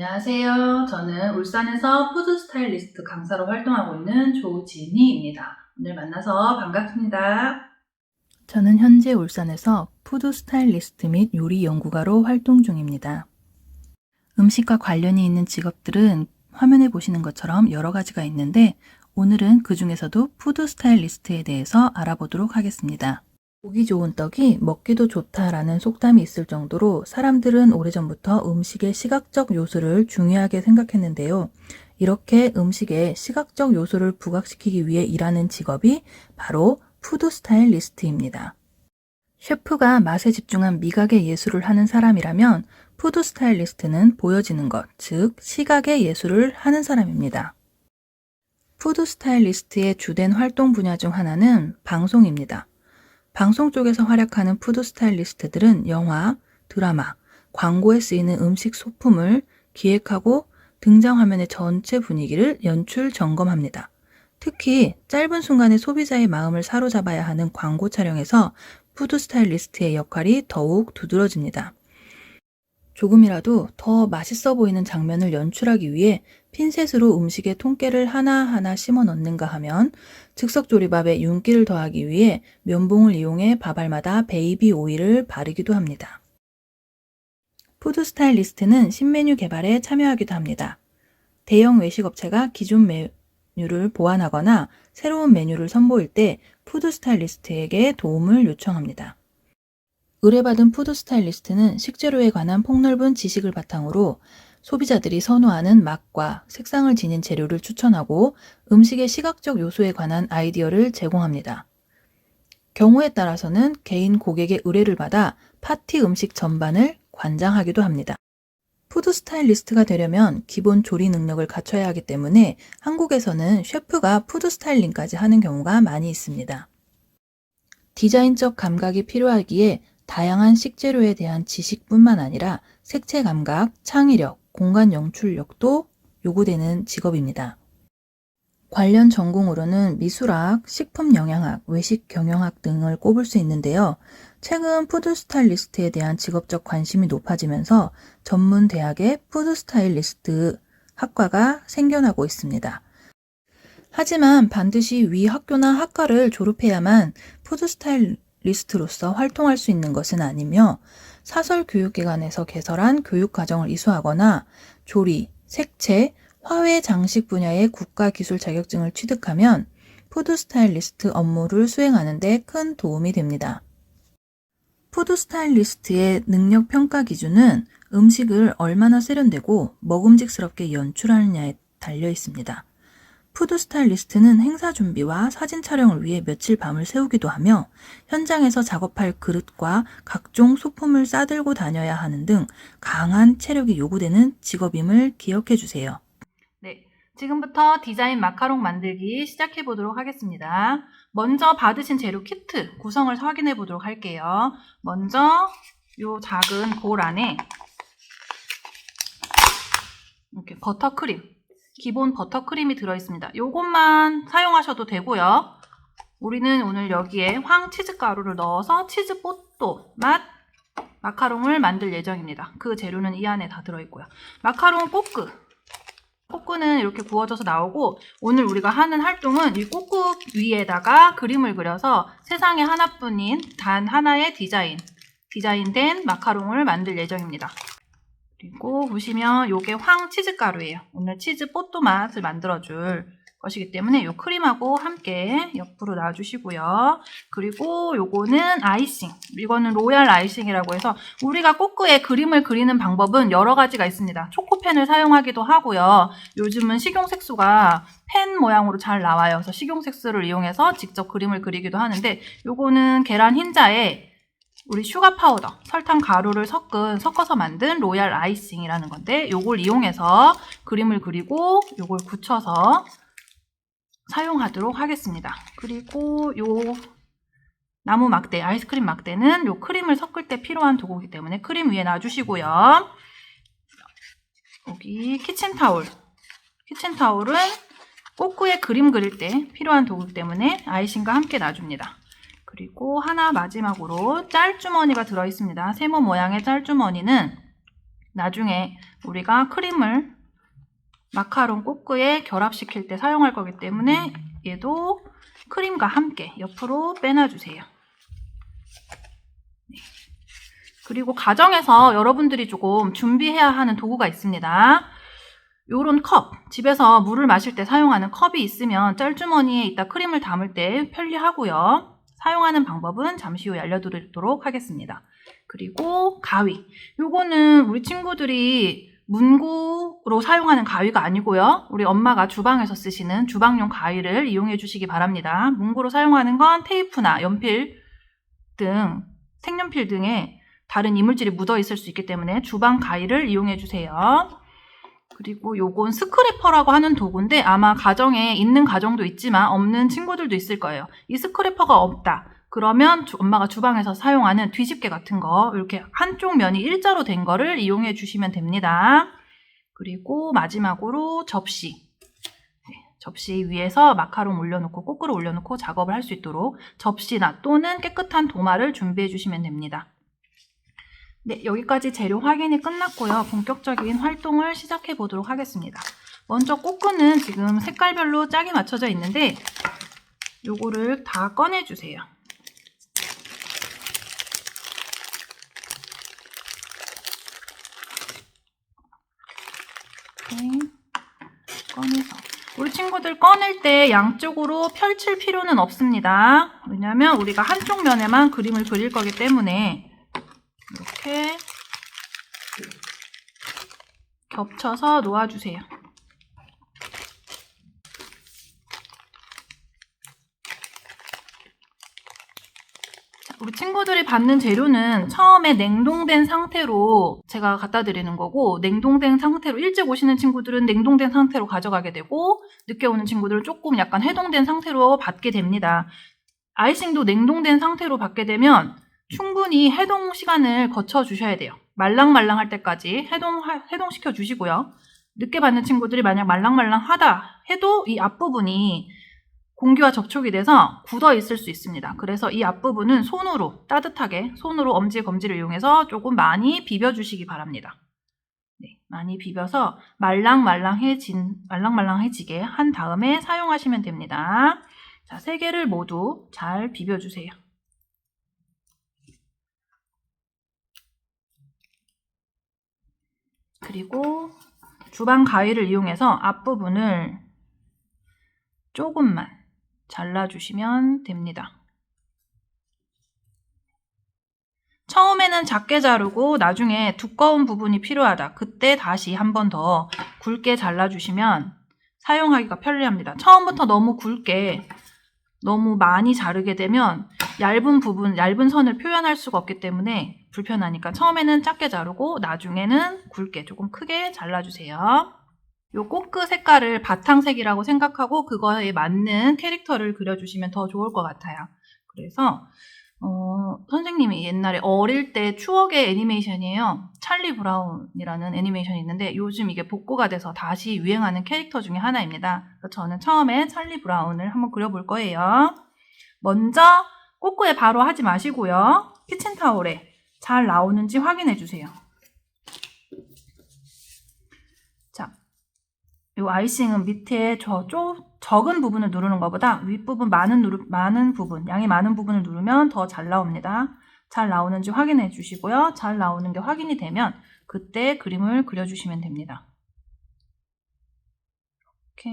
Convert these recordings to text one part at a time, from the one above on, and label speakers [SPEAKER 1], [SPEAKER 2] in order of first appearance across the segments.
[SPEAKER 1] 안녕하세요. 저는 울산에서 푸드 스타일리스트 강사로 활동하고 있는 조진희입니다. 오늘 만나서 반갑습니다. 저는 현재 울산에서 푸드 스타일리스트 및 요리 연구가로 활동 중입니다. 음식과 관련이 있는 직업들은 화면에 보시는 것처럼 여러 가지가 있는데 오늘은 그 중에서도 푸드 스타일리스트에 대해서 알아보도록 하겠습니다. 보기 좋은 떡이 먹기도 좋다라는 속담이 있을 정도로 사람들은 오래전부터 음식의 시각적 요소를 중요하게 생각했는데요. 이렇게 음식에 시각적 요소를 부각시키기 위해 일하는 직업이 바로 푸드 스타일리스트입니다. 셰프가 맛에 집중한 미각의 예술을 하는 사람이라면 푸드 스타일리스트는 보여지는 것, 즉 시각의 예술을 하는 사람입니다. 푸드 스타일리스트의 주된 활동 분야 중 하나는 방송입니다. 방송 쪽에서 활약하는 푸드 스타일리스트들은 영화, 드라마, 광고에 쓰이는 음식 소품을 기획하고 등장화면의 전체 분위기를 연출 점검합니다. 특히 짧은 순간에 소비자의 마음을 사로잡아야 하는 광고 촬영에서 푸드 스타일리스트의 역할이 더욱 두드러집니다. 조금이라도 더 맛있어 보이는 장면을 연출하기 위해 핀셋으로 음식에 통깨를 하나하나 심어 넣는가 하면 즉석 조리밥에 윤기를 더하기 위해 면봉을 이용해 밥알마다 베이비 오일을 바르기도 합니다. 푸드 스타일리스트는 신메뉴 개발에 참여하기도 합니다. 대형 외식업체가 기존 메뉴를 보완하거나 새로운 메뉴를 선보일 때 푸드 스타일리스트에게 도움을 요청합니다. 의뢰받은 푸드 스타일리스트는 식재료에 관한 폭넓은 지식을 바탕으로 소비자들이 선호하는 맛과 색상을 지닌 재료를 추천하고 음식의 시각적 요소에 관한 아이디어를 제공합니다. 경우에 따라서는 개인 고객의 의뢰를 받아 파티 음식 전반을 관장하기도 합니다. 푸드 스타일리스트가 되려면 기본 조리 능력을 갖춰야 하기 때문에 한국에서는 셰프가 푸드 스타일링까지 하는 경우가 많이 있습니다. 디자인적 감각이 필요하기에 다양한 식재료에 대한 지식뿐만 아니라 색채 감각, 창의력, 공간 연출력도 요구되는 직업입니다. 관련 전공으로는 미술학, 식품 영양학, 외식 경영학 등을 꼽을 수 있는데요. 최근 푸드 스타일리스트에 대한 직업적 관심이 높아지면서 전문 대학에 푸드 스타일리스트 학과가 생겨나고 있습니다. 하지만 반드시 위 학교나 학과를 졸업해야만 푸드 스타일리스트로서 활동할 수 있는 것은 아니며 사설교육기관에서 개설한 교육과정을 이수하거나 조리, 색채, 화훼 장식 분야의 국가기술 자격증을 취득하면 푸드 스타일리스트 업무를 수행하는 데 큰 도움이 됩니다. 푸드 스타일리스트의 능력 평가 기준은 음식을 얼마나 세련되고 먹음직스럽게 연출하느냐에 달려 있습니다. 푸드 스타일리스트는 행사 준비와 사진 촬영을 위해 며칠 밤을 새우기도 하며 현장에서 작업할 그릇과 각종 소품을 싸들고 다녀야 하는 등 강한 체력이 요구되는 직업임을 기억해 주세요. 네, 지금부터 디자인 마카롱 만들기 시작해 보도록 하겠습니다. 먼저 받으신 재료 키트 구성을 확인해 보도록 할게요. 먼저 이 작은 볼 안에 이렇게 버터크림, 기본 버터크림이 들어있습니다. 요것만 사용하셔도 되고요. 우리는 오늘 여기에 황치즈 가루를 넣어서 치즈 뽀또 맛 마카롱을 만들 예정입니다. 그 재료는 이 안에 다 들어있고요. 마카롱 꼬끄는 이렇게 구워져서 나오고 오늘 우리가 하는 활동은 이 꼬끄 위에다가 그림을 그려서 세상에 하나뿐인 단 하나의 디자인된 마카롱을 만들 예정입니다. 그리고 보시면 이게 황치즈 가루예요. 오늘 치즈 뽀또 맛을 만들어줄 것이기 때문에 이 크림하고 함께 옆으로 놔주시고요. 그리고 요거는 아이싱. 이거는 로얄 아이싱이라고 해서 우리가 꼬끄에 그림을 그리는 방법은 여러 가지가 있습니다. 초코펜을 사용하기도 하고요. 요즘은 식용색소가 펜 모양으로 잘 나와요. 그래서 식용색소를 이용해서 직접 그림을 그리기도 하는데 요거는 계란 흰자에 우리 슈가 파우더, 설탕 가루를 섞어서 만든 로얄 아이싱이라는 건데 요걸 이용해서 그림을 그리고 요걸 굳혀서 사용하도록 하겠습니다. 그리고 요 나무 막대, 아이스크림 막대는 요 크림을 섞을 때 필요한 도구이기 때문에 크림 위에 놔주시고요. 여기 키친타올은 꼬끄에 그림 그릴 때 필요한 도구이기 때문에 아이싱과 함께 놔줍니다. 그리고 하나 마지막으로 짤주머니가 들어있습니다. 세모 모양의 짤주머니는 나중에 우리가 크림을 마카롱 꼬끄에 결합시킬 때 사용할 거기 때문에 얘도 크림과 함께 옆으로 빼놔주세요. 네. 그리고 가정에서 여러분들이 조금 준비해야 하는 도구가 있습니다. 요런 컵, 집에서 물을 마실 때 사용하는 컵이 있으면 짤주머니에 이따 크림을 담을 때 편리하고요. 사용하는 방법은 잠시 후에 알려드리도록 하겠습니다. 그리고 가위. 요거는 우리 친구들이 문구로 사용하는 가위가 아니고요. 우리 엄마가 주방에서 쓰시는 주방용 가위를 이용해 주시기 바랍니다. 문구로 사용하는 건 테이프나 연필 등, 색연필 등에 다른 이물질이 묻어 있을 수 있기 때문에 주방 가위를 이용해 주세요. 그리고 요건 스크래퍼라고 하는 도구인데 아마 가정에 있는 가정도 있지만 없는 친구들도 있을 거예요. 이 스크래퍼가 없다. 그러면 엄마가 주방에서 사용하는 뒤집개 같은 거 이렇게 한쪽 면이 일자로 된 거를 이용해 주시면 됩니다. 그리고 마지막으로 접시. 접시 위에서 마카롱 올려놓고 꼬끄를 올려놓고 작업을 할 수 있도록 접시나 또는 깨끗한 도마를 준비해 주시면 됩니다. 네, 여기까지 재료 확인이 끝났고요. 본격적인 활동을 시작해 보도록 하겠습니다. 먼저 꼬끄는 지금 색깔별로 짝이 맞춰져 있는데 요거를 다 꺼내주세요. 이렇게 꺼내서 우리 친구들 꺼낼 때 양쪽으로 펼칠 필요는 없습니다. 왜냐하면 우리가 한쪽 면에만 그림을 그릴 거기 때문에 이렇게 겹쳐서 놓아주세요. 자, 우리 친구들이 받는 재료는 처음에 냉동된 상태로 제가 갖다 드리는 거고, 냉동된 상태로 일찍 오시는 친구들은 냉동된 상태로 가져가게 되고, 늦게 오는 친구들은 조금 약간 해동된 상태로 받게 됩니다. 아이싱도 냉동된 상태로 받게 되면 충분히 해동 시간을 거쳐 주셔야 돼요. 말랑말랑할 때까지 해동시켜 주시고요. 늦게 받는 친구들이 만약 말랑말랑하다 해도 이 앞부분이 공기와 접촉이 돼서 굳어 있을 수 있습니다. 그래서 이 앞부분은 손으로 따뜻하게 손으로 엄지 검지를 이용해서 조금 많이 비벼주시기 바랍니다. 네, 많이 비벼서 말랑말랑해지게 한 다음에 사용하시면 됩니다. 자, 3개를 모두 잘 비벼주세요. 그리고 주방 가위를 이용해서 앞부분을 조금만 잘라주시면 됩니다. 처음에는 작게 자르고 나중에 두꺼운 부분이 필요하다. 그때 다시 한 번 더 굵게 잘라주시면 사용하기가 편리합니다. 처음부터 너무 굵게 너무 많이 자르게 되면 얇은 선을 표현할 수가 없기 때문에 불편하니까 처음에는 작게 자르고 나중에는 굵게 조금 크게 잘라주세요. 요 꼬끄 색깔을 바탕색이라고 생각하고 그거에 맞는 캐릭터를 그려주시면 더 좋을 것 같아요. 그래서 선생님이 옛날에 어릴 때 추억의 애니메이션이에요. 찰리 브라운이라는 애니메이션이 있는데 요즘 이게 복구가 돼서 다시 유행하는 캐릭터 중에 하나입니다. 그래서 저는 처음에 찰리 브라운을 한번 그려볼 거예요. 먼저 꼬끄에 바로 하지 마시고요. 키친타올에 잘 나오는지 확인해 주세요. 자, 이 아이싱은 밑에 적은 부분을 누르는 것보다 윗부분 양이 많은 부분을 누르면 더 잘 나옵니다. 잘 나오는지 확인해 주시고요. 잘 나오는 게 확인이 되면 그때 그림을 그려주시면 됩니다. 이렇게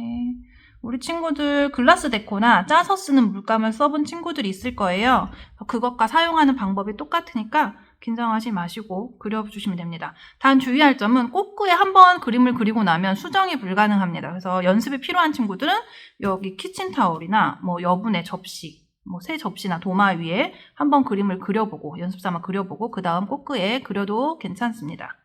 [SPEAKER 1] 우리 친구들 글라스 데코나 짜서 쓰는 물감을 써본 친구들이 있을 거예요. 그것과 사용하는 방법이 똑같으니까 긴장하지 마시고 그려주시면 됩니다. 단 주의할 점은 꼬끄에 한번 그림을 그리고 나면 수정이 불가능합니다. 그래서 연습이 필요한 친구들은 여기 키친타올이나 뭐 여분의 접시, 새 접시나 도마 위에 한번 그림을 그려보고 연습삼아 그려보고 그 다음 꼬끄에 그려도 괜찮습니다.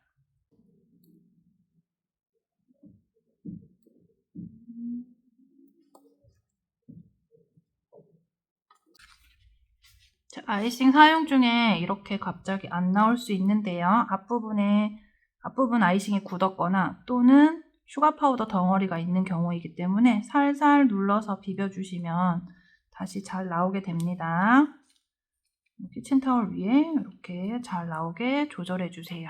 [SPEAKER 1] 자, 아이싱 사용 중에 이렇게 갑자기 안 나올 수 있는데요. 앞부분 아이싱이 굳었거나 또는 슈가 파우더 덩어리가 있는 경우이기 때문에 살살 눌러서 비벼주시면 다시 잘 나오게 됩니다. 키친타올 위에 이렇게 잘 나오게 조절해 주세요.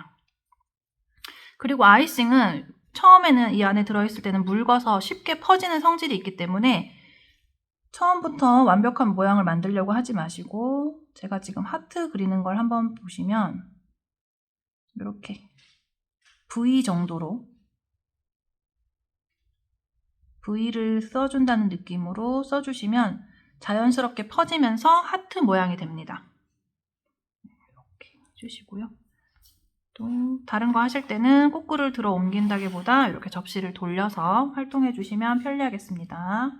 [SPEAKER 1] 그리고 아이싱은 처음에는 이 안에 들어있을 때는 묽어서 쉽게 퍼지는 성질이 있기 때문에 처음부터 완벽한 모양을 만들려고 하지 마시고, 제가 지금 하트 그리는 걸 한번 보시면 이렇게 V 정도로 V를 써준다는 느낌으로 써주시면 자연스럽게 퍼지면서 하트 모양이 됩니다. 이렇게 해주시고요. 또 다른 거 하실 때는 꼬꾸를 들어 옮긴다기보다 이렇게 접시를 돌려서 활동해 주시면 편리하겠습니다.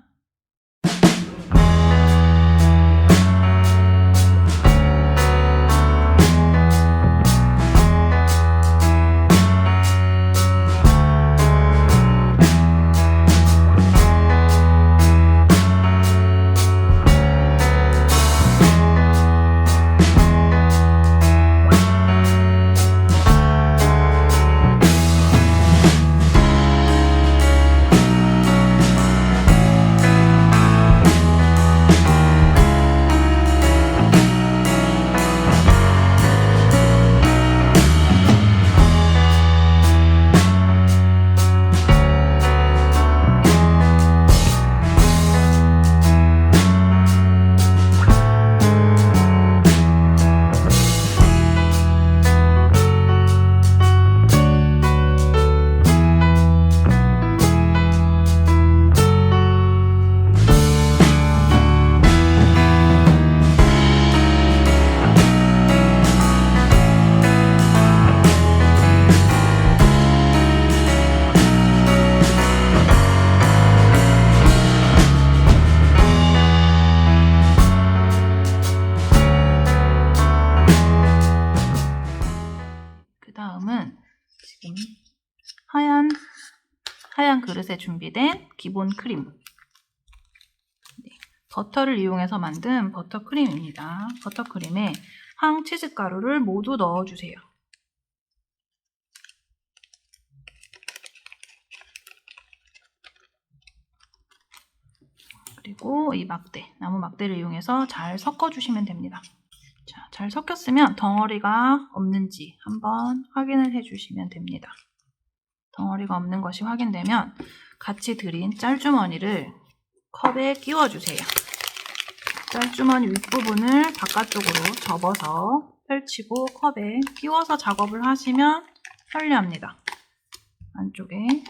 [SPEAKER 1] 다음은 지금 하얀 그릇에 준비된 기본 크림, 버터를 이용해서 만든 버터크림입니다. 버터크림에 황치즈 가루를 모두 넣어주세요. 그리고 이 나무 막대를 이용해서 잘 섞어주시면 됩니다. 자, 잘 섞였으면 덩어리가 없는지 한번 확인을 해주시면 됩니다. 덩어리가 없는 것이 확인되면 같이 들인 짤주머니를 컵에 끼워주세요. 짤주머니 윗부분을 바깥쪽으로 접어서 펼치고 컵에 끼워서 작업을 하시면 편리합니다. 안쪽에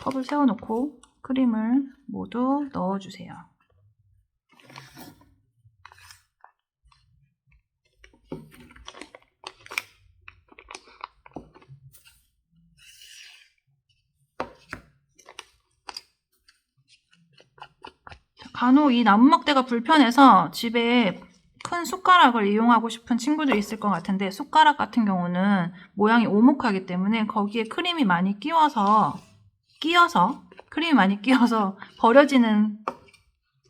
[SPEAKER 1] 컵을 세워놓고 크림을 모두 넣어주세요. 간혹 이 나무 막대가 불편해서 집에 큰 숟가락을 이용하고 싶은 친구들이 있을 것 같은데, 숟가락 같은 경우는 모양이 오목하기 때문에 거기에 크림이 많이 끼어서 버려지는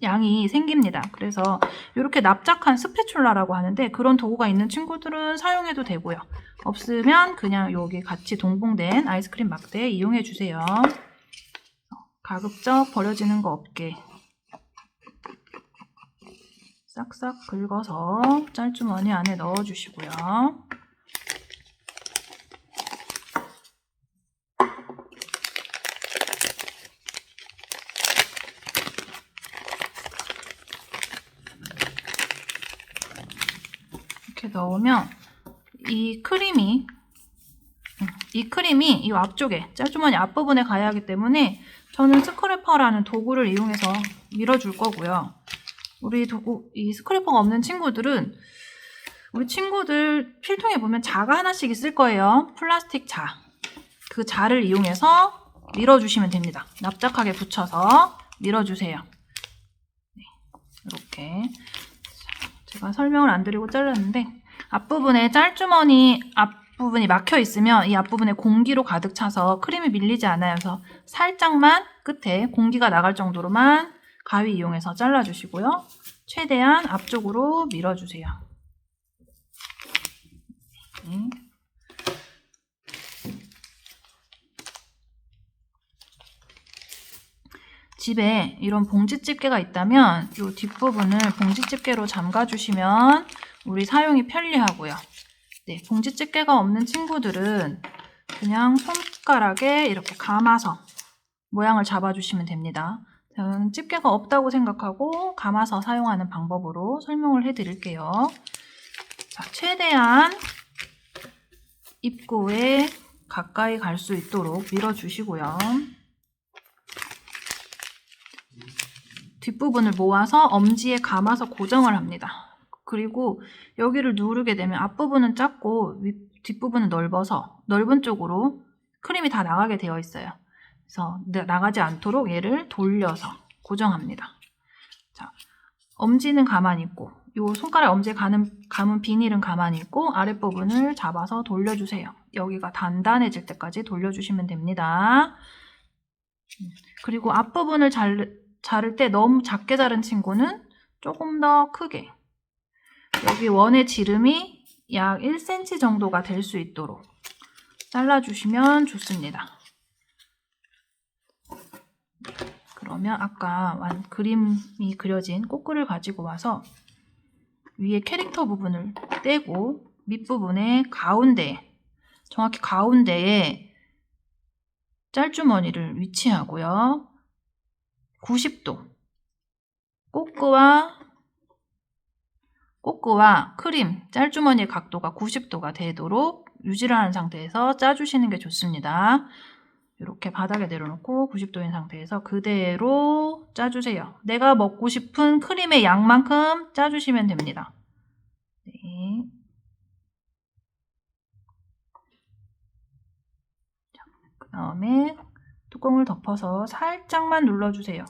[SPEAKER 1] 양이 생깁니다. 그래서 이렇게 납작한 스패츌라라고 하는데, 그런 도구가 있는 친구들은 사용해도 되고요. 없으면 그냥 여기 같이 동봉된 아이스크림 막대 이용해 주세요. 가급적 버려지는 거 없게 싹싹 긁어서 짤주머니 안에 넣어주시고요. 이렇게 넣으면 이 크림이 이 앞쪽에 짤주머니 앞부분에 가야 하기 때문에 저는 스크래퍼라는 도구를 이용해서 밀어줄 거고요. 이 스크래퍼가 없는 친구들은 우리 친구들 필통에 보면 자가 하나씩 있을 거예요. 플라스틱 자. 그 자를 이용해서 밀어주시면 됩니다. 납작하게 붙여서 밀어주세요. 네, 이렇게. 제가 설명을 안 드리고 잘랐는데, 앞부분에 짤주머니 앞부분이 막혀 있으면 이 앞부분에 공기로 가득 차서 크림이 밀리지 않아요. 그래서 살짝만 끝에 공기가 나갈 정도로만 가위 이용해서 잘라주시고요. 최대한 앞쪽으로 밀어주세요. 네. 집에 이런 봉지 집게가 있다면 이 뒷부분을 봉지 집게로 잠가주시면 우리 사용이 편리하고요. 네, 봉지 집게가 없는 친구들은 그냥 손가락에 이렇게 감아서 모양을 잡아주시면 됩니다. 저는 집게가 없다고 생각하고 감아서 사용하는 방법으로 설명을 해드릴게요. 자, 최대한 입구에 가까이 갈 수 있도록 밀어주시고요. 뒷부분을 모아서 엄지에 감아서 고정을 합니다. 그리고 여기를 누르게 되면 앞부분은 작고 뒷부분은 넓어서 넓은 쪽으로 크림이 다 나가게 되어 있어요. 그래서 나가지 않도록 얘를 돌려서 고정합니다. 자, 엄지는 가만히 있고 이 손가락 엄지에 감은 비닐은 가만히 있고 아랫부분을 잡아서 돌려주세요. 여기가 단단해질 때까지 돌려주시면 됩니다. 그리고 앞부분을 자를 때 너무 작게 자른 친구는 조금 더 크게, 여기 원의 지름이 약 1cm 정도가 될 수 있도록 잘라주시면 좋습니다. 그러면 아까 그림이 그려진 꽃글을 가지고 와서 위에 캐릭터 부분을 떼고 밑부분에 정확히 가운데에 짤주머니를 위치하고요. 90도 꽃그와 크림 짤주머니의 각도가 90도가 되도록 유지를 하는 상태에서 짜주시는 게 좋습니다. 이렇게 바닥에 내려놓고 90도인 상태에서 그대로 짜주세요. 내가 먹고 싶은 크림의 양만큼 짜주시면 됩니다. 네. 그 다음에 뚜껑을 덮어서 살짝만 눌러주세요.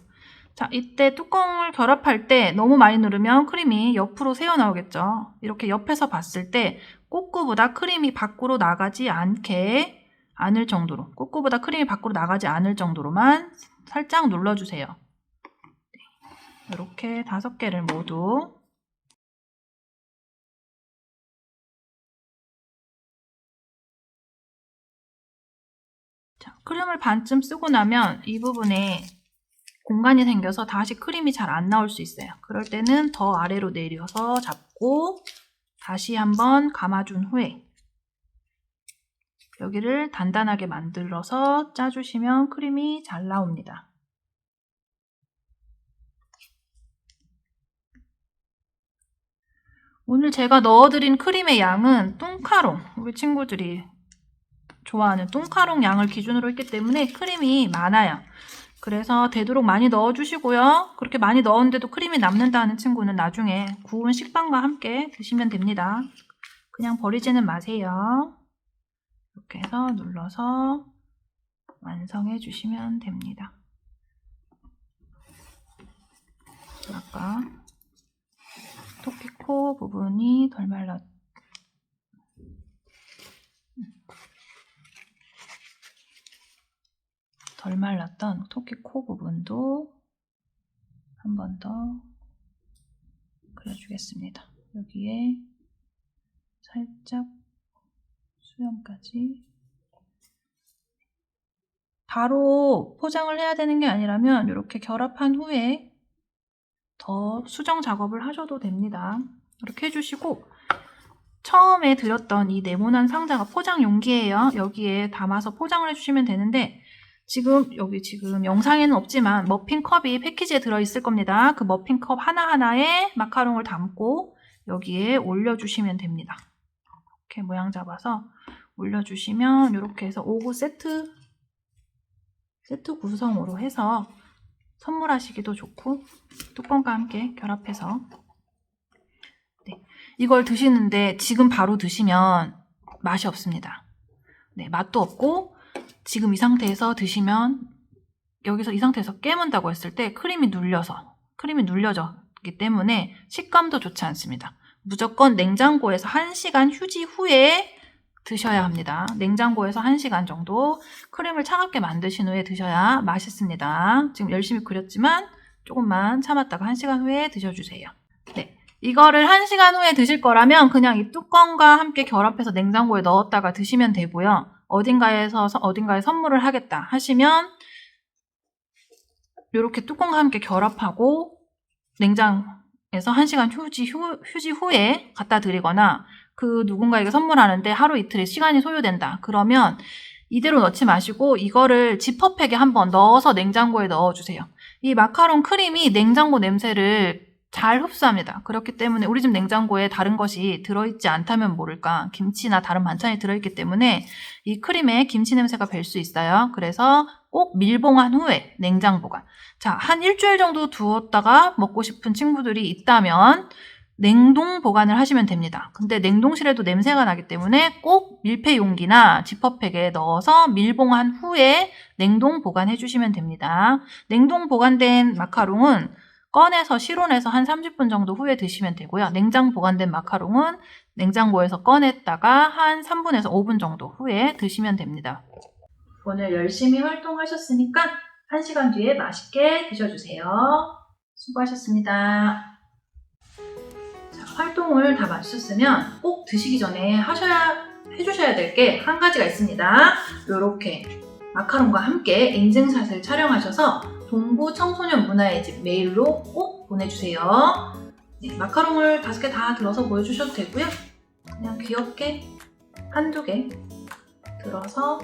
[SPEAKER 1] 자, 이때 뚜껑을 결합할 때 너무 많이 누르면 크림이 옆으로 새어나오겠죠. 이렇게 옆에서 봤을 때 꽃구보다 크림이 밖으로 나가지 않을 정도로, 꽃구보다 크림이 밖으로 나가지 않을 정도로만 살짝 눌러주세요. 이렇게 5개를 모두 자, 크림을 반쯤 쓰고 나면 이 부분에 공간이 생겨서 다시 크림이 잘 안 나올 수 있어요. 그럴 때는 더 아래로 내려서 잡고 다시 한번 감아준 후에 여기를 단단하게 만들어서 짜주시면 크림이 잘 나옵니다. 오늘 제가 넣어드린 크림의 양은 뚱카롱, 우리 친구들이 좋아하는 뚱카롱 양을 기준으로 했기 때문에 크림이 많아요. 그래서 되도록 많이 넣어주시고요. 그렇게 많이 넣었는데도 크림이 남는다는 친구는 나중에 구운 식빵과 함께 드시면 됩니다. 그냥 버리지는 마세요. 이렇게 해서 눌러서 완성해 주시면 됩니다. 아까 토끼코 부분이 덜 말랐던 토끼코 부분도 한 번 더 그려주겠습니다. 여기에 살짝 수염까지. 바로 포장을 해야 되는 게 아니라면 이렇게 결합한 후에 더 수정 작업을 하셔도 됩니다. 이렇게 해주시고 처음에 드렸던 이 네모난 상자가 포장 용기예요. 여기에 담아서 포장을 해주시면 되는데 여기 지금 영상에는 없지만 머핀컵이 패키지에 들어있을 겁니다. 그 머핀컵 하나하나에 마카롱을 담고 여기에 올려주시면 됩니다. 이렇게 모양 잡아서 올려주시면 이렇게 해서 5구 세트 구성으로 해서 선물하시기도 좋고 뚜껑과 함께 결합해서 네, 이걸 드시는데 지금 바로 드시면 맛이 없습니다. 네, 맛도 없고 지금 이 상태에서 드시면 여기서 이 상태에서 깨문다고 했을 때 크림이 눌려졌기 때문에 식감도 좋지 않습니다. 무조건 냉장고에서 1시간 휴지 후에 드셔야 합니다. 냉장고에서 1시간 정도 크림을 차갑게 만드신 후에 드셔야 맛있습니다. 지금 열심히 그렸지만 조금만 참았다가 1시간 후에 드셔주세요. 네, 이거를 1시간 후에 드실 거라면 그냥 이 뚜껑과 함께 결합해서 냉장고에 넣었다가 드시면 되고요. 어딘가에 선물을 하겠다 하시면 이렇게 뚜껑과 함께 결합하고 냉장에서 1시간 휴지 후에 갖다 드리거나 그 누군가에게 선물하는데 하루 이틀의 시간이 소요된다. 그러면 이대로 넣지 마시고 이거를 지퍼백에 한번 넣어서 냉장고에 넣어주세요. 이 마카롱 크림이 냉장고 냄새를 잘 흡수합니다. 그렇기 때문에 우리 집 냉장고에 다른 것이 들어있지 않다면 모를까 김치나 다른 반찬이 들어있기 때문에 이 크림에 김치 냄새가 별 수 있어요. 그래서 꼭 밀봉한 후에 냉장 보관. 자, 한 일주일 정도 두었다가 먹고 싶은 친구들이 있다면 냉동 보관을 하시면 됩니다. 근데 냉동실에도 냄새가 나기 때문에 꼭 밀폐 용기나 지퍼백에 넣어서 밀봉한 후에 냉동 보관해 주시면 됩니다. 냉동 보관된 마카롱은 꺼내서 실온에서 한 30분 정도 후에 드시면 되고요. 냉장 보관된 마카롱은 냉장고에서 꺼냈다가 한 3분에서 5분 정도 후에 드시면 됩니다. 오늘 열심히 활동하셨으니까 1시간 뒤에 맛있게 드셔주세요. 수고하셨습니다. 자, 활동을 다 마치셨으면 꼭 드시기 전에 해주셔야 될 게 한 가지가 있습니다. 이렇게 마카롱과 함께 인증샷을 촬영하셔서 동부 청소년 문화의 집 메일로 꼭 보내주세요. 네, 마카롱을 5개 다 들어서 보여주셔도 되고요. 그냥 귀엽게 한두 개 들어서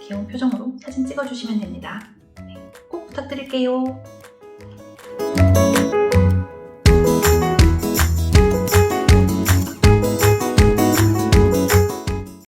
[SPEAKER 1] 귀여운 표정으로 사진 찍어주시면 됩니다. 네, 꼭 부탁드릴게요.